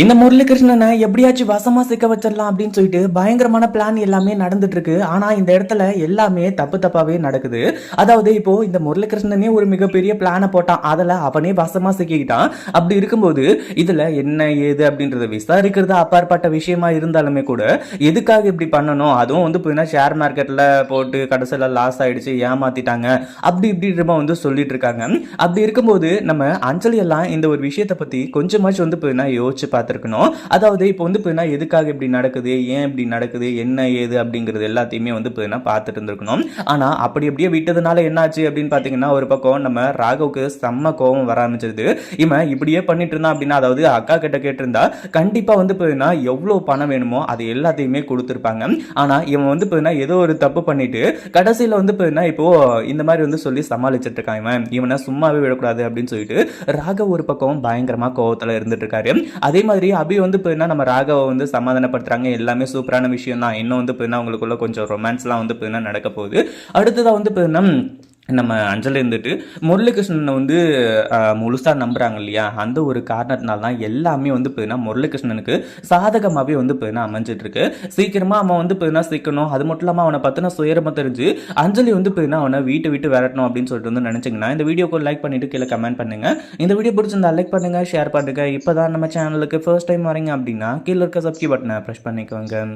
இந்த முரளிகிருஷ்ணனை எப்படியாச்சும் வசமா சிக்க வச்சிடலாம் அப்படின்னு சொல்லிட்டு பயங்கரமான பிளான் எல்லாமே நடந்துட்டு இருக்கு. ஆனா இந்த இடத்துல எல்லாமே தப்பு தப்பாவே நடக்குது. அதாவது இப்போ இந்த முரளிகிருஷ்ணனே ஒரு மிகப்பெரிய பிளானை போட்டான், அதுல அவனே வசமா சிக்கிக்கிட்டான். அப்படி இருக்கும்போது இதுல என்ன ஏது அப்படின்றத விசாரிக்கிறது அப்பாற்பட்ட விஷயமா இருந்தாலுமே கூட எதுக்காக இப்படி பண்ணணும், அதுவும் வந்து ஷேர் மார்க்கெட்ல போட்டு கடைசியில லாஸ் ஆயிடுச்சு, ஏமாத்திட்டாங்க அப்படி இப்படின்றமா வந்து சொல்லிட்டு இருக்காங்க. அப்படி இருக்கும்போது நம்ம அஞ்சலி எல்லாம் இந்த ஒரு விஷயத்தை பத்தி கொஞ்சமாச்சும் வந்து யோசிச்சு பார்த்துருக்கணும். அதாவது இப்போ வந்து எதுக்காக இப்படி நடக்குது, ஏன் இப்படி நடக்குது, என்ன ஏது அப்படிங்கிறது எல்லாத்தையுமே வந்து பார்த்துட்டு இருந்திருக்கணும். ஆனா அப்படி அப்படியே விட்டதுனால என்னாச்சு அப்படின்னு பார்த்தீங்கன்னா, ஒரு பக்கம் நம்ம ராகவுக்கு செம்ம கோபம் வர ஆரம்பிச்சிருது. இவன் இப்படியே பண்ணிட்டு இருந்தான் அப்படின்னா, அதாவது அக்கா கிட்ட கேட்டிருந்தா கண்டிப்பா வந்து எவ்வளவு பணம் வேணுமோ அது எல்லாத்தையுமே கொடுத்துருப்பாங்க. ஆனா இவன் வந்து ஏதோ ஒரு தப்பு பண்ணிட்டு கடைசியில வந்து இப்போ இந்த மாதிரி வந்து சொல்லி சமாளிச்சிட்டு இருக்கான். இவனை சும்மாவே விடக்கூடாது அப்படின்னு சொல்லிட்டு ராகவ் ஒரு பக்கம் பயங்கரமா கோவத்துல இருந்துட்டு இருக்காரு. அதே மாதிரி அபி வந்து நம்ம ராகவை வந்து சமாதானப்படுத்துறாங்க. எல்லாமே சூப்பரான விஷயம் தான். இன்னும் வந்து அவங்களுக்குள்ள கொஞ்சம் ரொமான்ஸ்லாம் வந்து நடக்க போகுது. அடுத்ததா வந்து நம்ம அஞ்சலி இருந்துட்டு முரளிகிருஷ்ணனை வந்து முழுசா நம்புறாங்க இல்லையா, அந்த ஒரு காரணத்தினால தான் எல்லாமே வந்து முரளிகிருஷ்ணனுக்கு சாதகமாகவே வந்து அமைஞ்சிட்டு இருக்கு. சீக்கிரமா அவன் வந்து சிக்கணும், அது மட்டும் இல்லாமல் அவனை பத்தின சுயரமா தெரிஞ்சு அஞ்சலி வந்து அவனை வீட்டை விட்டு விரட்டணும் அப்படின்னு சொல்லிட்டு வந்து நினைச்சிங்கன்னா இந்த வீடியோக்கு லைக் பண்ணிட்டு கீழே கமெண்ட் பண்ணுங்க. இந்த வீடியோ பிடிச்சிருந்தா லைக் பண்ணுங்க, ஷேர் பண்ணுங்க. இப்போதான் நம்ம சேனலுக்கு ஃபர்ஸ்ட் டைம் வரீங்க அப்படின்னா கீழே இருக்க சப்ஸ்கிரைப் பட்டனை ப்ரெஸ் பண்ணிக்கோங்க.